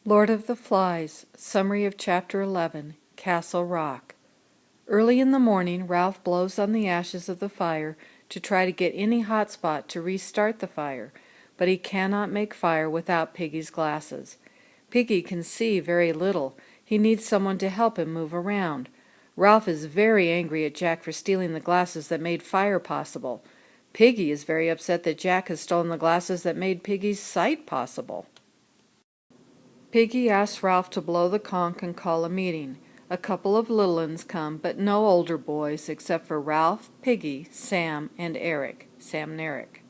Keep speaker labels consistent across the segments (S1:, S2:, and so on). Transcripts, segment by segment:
S1: Lord of the Flies, Summary of Chapter 11, Castle Rock. Early in the morning, Ralph blows on the ashes of the fire to try to get any hot spot to restart the fire, but he cannot make fire without Piggy's glasses. Piggy can see very little. He needs someone to help him move around. Ralph is very angry at Jack for stealing the glasses that made fire possible. Piggy is very upset that Jack has stolen the glasses that made Piggy's sight possible. Piggy asks Ralph to blow the conch and call a meeting. A couple of little uns come, but no older boys except for Ralph, Piggy, Sam, and Eric. Sam and Eric.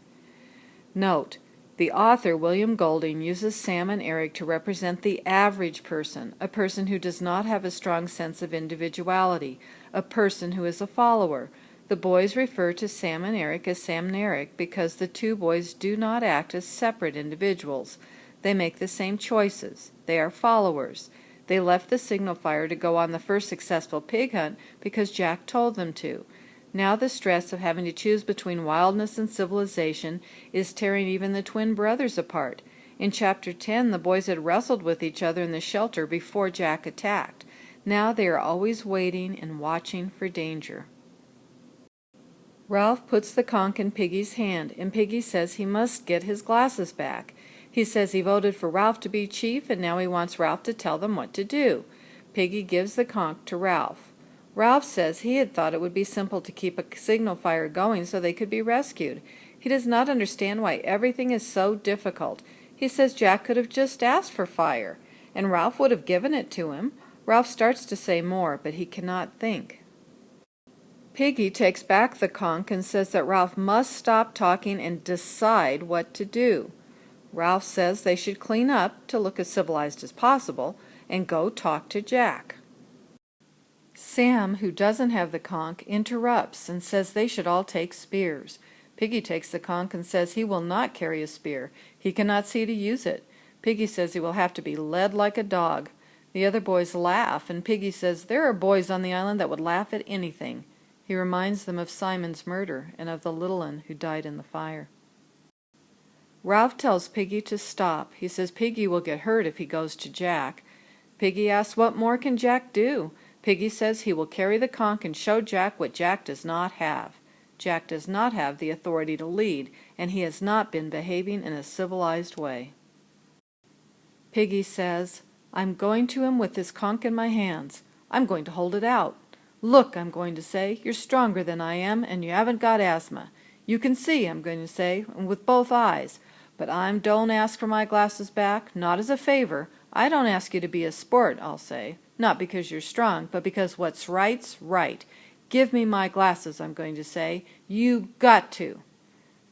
S1: Note: the author, William Golding, uses Sam and Eric to represent the average person, a person who does not have a strong sense of individuality, a person who is a follower. The boys refer to Sam and Eric as Sam and Eric because the two boys do not act as separate individuals. They make the same choices. They are followers. They left the signal fire to go on the first successful pig hunt because Jack told them to. Now the stress of having to choose between wildness and civilization is tearing even the twin brothers apart. In Chapter 10, the boys had wrestled with each other in the shelter before Jack attacked. Now they are always waiting and watching for danger. Ralph puts the conch in Piggy's hand, and Piggy says he must get his glasses back. He says he voted for Ralph to be chief, and now he wants Ralph to tell them what to do. Piggy gives the conch to Ralph. Ralph says he had thought it would be simple to keep a signal fire going so they could be rescued. He does not understand why everything is so difficult. He says Jack could have just asked for fire, and Ralph would have given it to him. Ralph starts to say more, but he cannot think. Piggy takes back the conch and says that Ralph must stop talking and decide what to do. Ralph says they should clean up to look as civilized as possible and go talk to Jack. Sam, who doesn't have the conch, interrupts and says they should all take spears. Piggy takes the conch and says he will not carry a spear. He cannot see to use it. Piggy says he will have to be led like a dog. The other boys laugh, and Piggy says there are boys on the island that would laugh at anything. He reminds them of Simon's murder and of the little un who died in the fire. Ralph tells Piggy to stop. He says Piggy will get hurt if he goes to Jack. Piggy asks what more can Jack do. Piggy says he will carry the conch and show Jack what Jack does not have. Jack does not have the authority to lead, and he has not been behaving in a civilized way. Piggy says, I'm going to him with this conch in my hands. I'm going to hold it out. Look, I'm going to say, you're stronger than I am, and you haven't got asthma. You can see, I'm going to say, and with both eyes. But don't ask for my glasses back, not as a favor. I don't ask you to be a sport, I'll say. Not because you're strong, but because what's right's right. Give me my glasses, I'm going to say. You got to.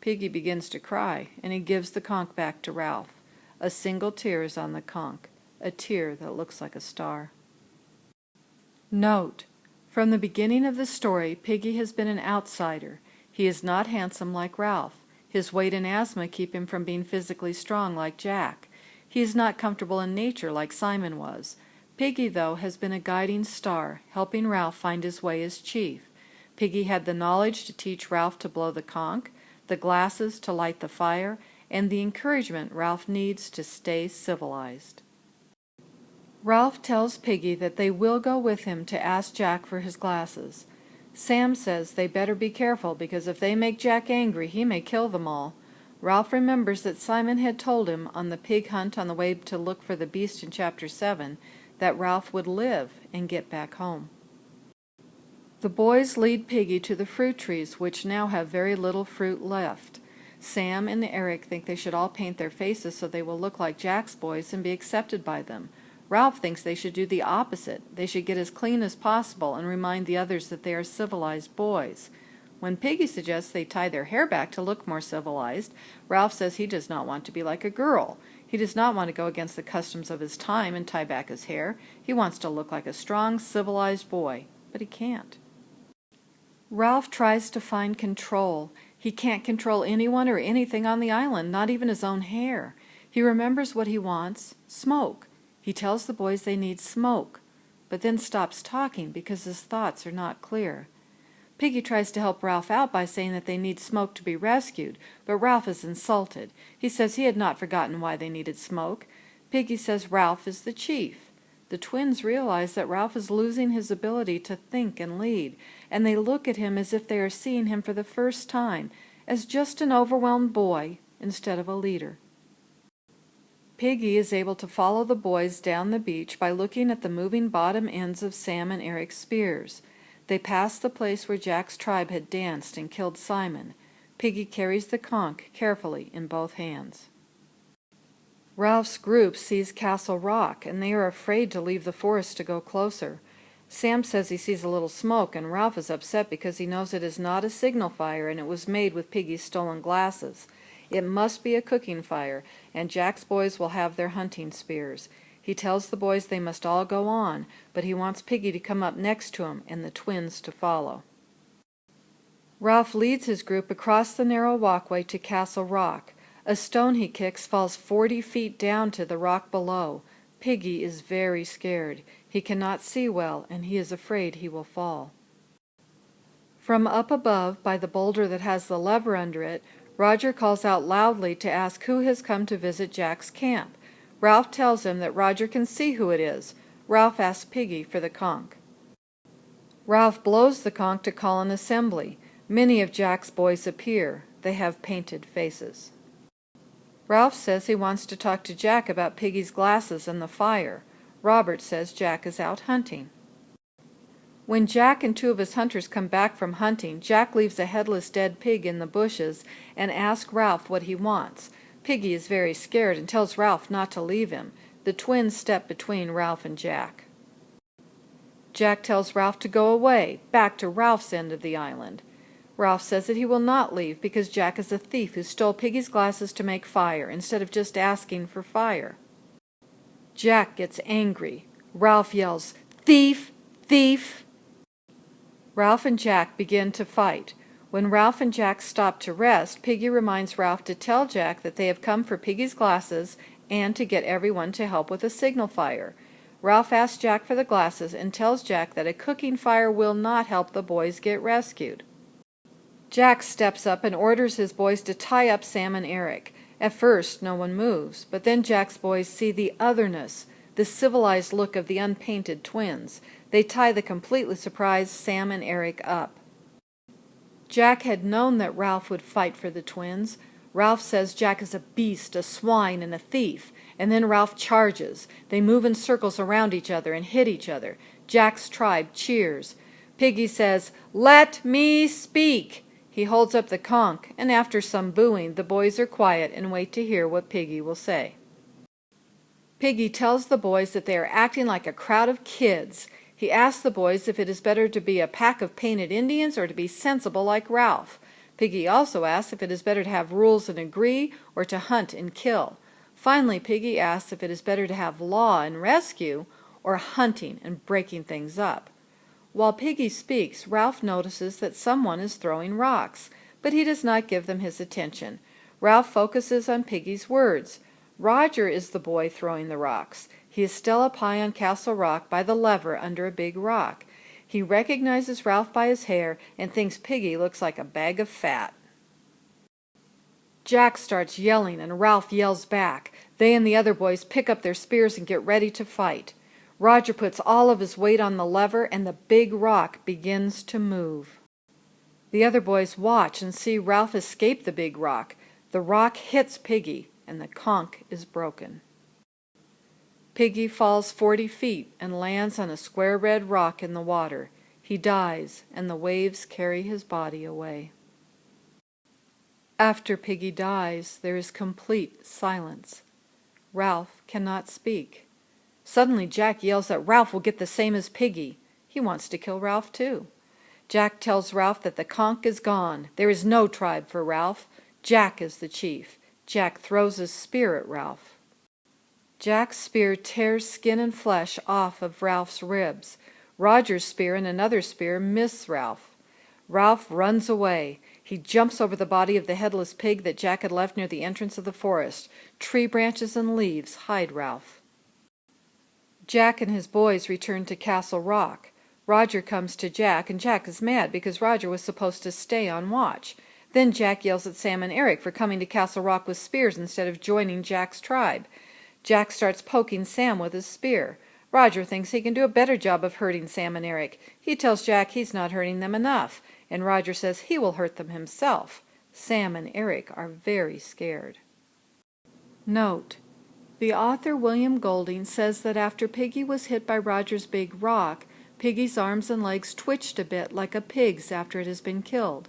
S1: Piggy begins to cry, and he gives the conch back to Ralph. A single tear is on the conch, a tear that looks like a star. Note: from the beginning of the story, Piggy has been an outsider. He is not handsome like Ralph. His weight and asthma keep him from being physically strong like Jack. He is not comfortable in nature like Simon was. Piggy, though, has been a guiding star, helping Ralph find his way as chief. Piggy had the knowledge to teach Ralph to blow the conch, the glasses to light the fire, and the encouragement Ralph needs to stay civilized. Ralph tells Piggy that they will go with him to ask Jack for his glasses. Sam says they better be careful because if they make Jack angry, he may kill them all. Ralph remembers that Simon had told him on the pig hunt on the way to look for the beast in Chapter 7 that Ralph would live and get back home. The boys lead Piggy to the fruit trees, which now have very little fruit left. Sam and Eric think they should all paint their faces so they will look like Jack's boys and be accepted by them. Ralph thinks they should do the opposite. They should get as clean as possible and remind the others that they are civilized boys. When Piggy suggests they tie their hair back to look more civilized, Ralph says he does not want to be like a girl. He does not want to go against the customs of his time and tie back his hair. He wants to look like a strong, civilized boy, but he can't. Ralph tries to find control. He can't control anyone or anything on the island, not even his own hair. He remembers what he wants: smoke. He tells the boys they need smoke, but then stops talking because his thoughts are not clear. Piggy tries to help Ralph out by saying that they need smoke to be rescued, but Ralph is insulted. He says he had not forgotten why they needed smoke. Piggy says Ralf is the chief. The twins realize that Ralf is losing his ability to think and lead, and they look at him as if they are seeing him for the first time, as just an overwhelmed boy instead of a leader. Piggy is able to follow the boys down the beach by looking at the moving bottom ends of Sam and Eric's spears. They pass the place where Jack's tribe had danced and killed Simon. Piggy carries the conch carefully in both hands. Ralph's group sees Castle Rock, and they are afraid to leave the forest to go closer. Sam says he sees a little smoke, and Ralph is upset because he knows it is not a signal fire and it was made with Piggy's stolen glasses. It must be a cooking fire, and Jack's boys will have their hunting spears. He tells the boys they must all go on, but he wants Piggy to come up next to him and the twins to follow. Ralph leads his group across the narrow walkway to Castle Rock. A stone he kicks falls 40 feet down to the rock below. Piggy is very scared. He cannot see well, and he is afraid he will fall. From up above, by the boulder that has the lever under it, Roger calls out loudly to ask who has come to visit Jack's camp. Ralph tells him that Roger can see who it is. Ralph asks Piggy for the conch. Ralph blows the conch to call an assembly. Many of Jack's boys appear. They have painted faces. Ralph says he wants to talk to Jack about Piggy's glasses and the fire. Robert says Jack is out hunting. When Jack and 2 of his hunters come back from hunting, Jack leaves a headless dead pig in the bushes and asks Ralph what he wants. Piggy is very scared and tells Ralph not to leave him. The twins step between Ralph and Jack. Jack tells Ralph to go away, back to Ralph's end of the island. Ralph says that he will not leave because Jack is a thief who stole Piggy's glasses to make fire instead of just asking for fire. Jack gets angry. Ralph yells, "Thief! Thief!" Ralph and Jack begin to fight. When Ralph and Jack stop to rest, Piggy reminds Ralph to tell Jack that they have come for Piggy's glasses and to get everyone to help with a signal fire. Ralph asks Jack for the glasses and tells Jack that a cooking fire will not help the boys get rescued. Jack steps up and orders his boys to tie up Sam and Eric. At first, no one moves, but then Jack's boys see the otherness, the civilized look of the unpainted twins. They tie the completely surprised Sam and Eric up. Jack had known that Ralph would fight for the twins. Ralph says Jack is a beast, a swine, and a thief, and then Ralph charges. They move in circles around each other and hit each other. Jack's tribe cheers. Piggy says, "Let me speak!" He holds up the conch, and after some booing, the boys are quiet and wait to hear what Piggy will say. Piggy tells the boys that they are acting like a crowd of kids. He asks the boys if it is better to be a pack of painted Indians or to be sensible like Ralph. Piggy also asks if it is better to have rules and agree or to hunt and kill. Finally, Piggy asks if it is better to have law and rescue or hunting and breaking things up. While Piggy speaks, Ralph notices that someone is throwing rocks, but he does not give them his attention. Ralph focuses on Piggy's words. Roger is the boy throwing the rocks. He is still up high on Castle Rock by the lever under a big rock. He recognizes Ralph by his hair and thinks Piggy looks like a bag of fat. Jack starts yelling and Ralph yells back. They and the other boys pick up their spears and get ready to fight. Roger puts all of his weight on the lever and the big rock begins to move. The other boys watch and see Ralph escape the big rock. The rock hits Piggy and the conch is broken. Piggy falls 40 feet and lands on a square red rock in the water. He dies and the waves carry his body away. After Piggy dies, there is complete silence. Ralph cannot speak. Suddenly Jack yells that Ralph will get the same as Piggy. He wants to kill Ralph too. Jack tells Ralph that the conch is gone. There is no tribe for Ralph. Jack is the chief. Jack throws his spear at Ralph. Jack's spear tears skin and flesh off of Ralph's ribs. Roger's spear and another spear miss Ralph. Ralph runs away. He jumps over the body of the headless pig that Jack had left near the entrance of the forest. Tree branches and leaves hide Ralph. Jack and his boys return to Castle Rock. Roger comes to Jack, and Jack is mad because Roger was supposed to stay on watch. Then Jack yells at Sam and Eric for coming to Castle Rock with spears instead of joining Jack's tribe. Jack starts poking Sam with his spear. Roger thinks he can do a better job of hurting Sam and Eric. He tells Jack he's not hurting them enough, and Roger says he will hurt them himself. Sam and Eric are very scared. Note: the author William Golding says that after Piggy was hit by Roger's big rock, Piggy's arms and legs twitched a bit like a pig's after it has been killed.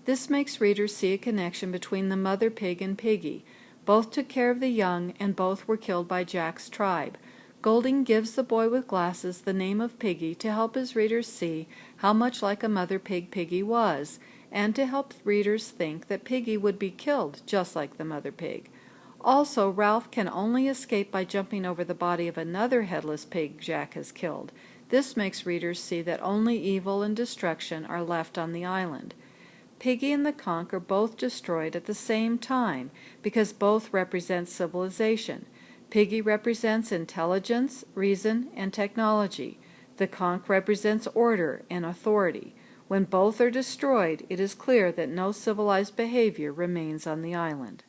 S1: This makes readers see a connection between the mother pig and Piggy. Both took care of the young, and both were killed by Jack's tribe. Golding gives the boy with glasses the name of Piggy to help his readers see how much like a mother pig Piggy was, and to help readers think that Piggy would be killed just like the mother pig. Also, Ralph can only escape by jumping over the body of another headless pig Jack has killed. This makes readers see that only evil and destruction are left on the island. Piggy and the conch are both destroyed at the same time because both represent civilization. Piggy represents intelligence, reason, and technology. The conch represents order and authority. When both are destroyed, it is clear that no civilized behavior remains on the island.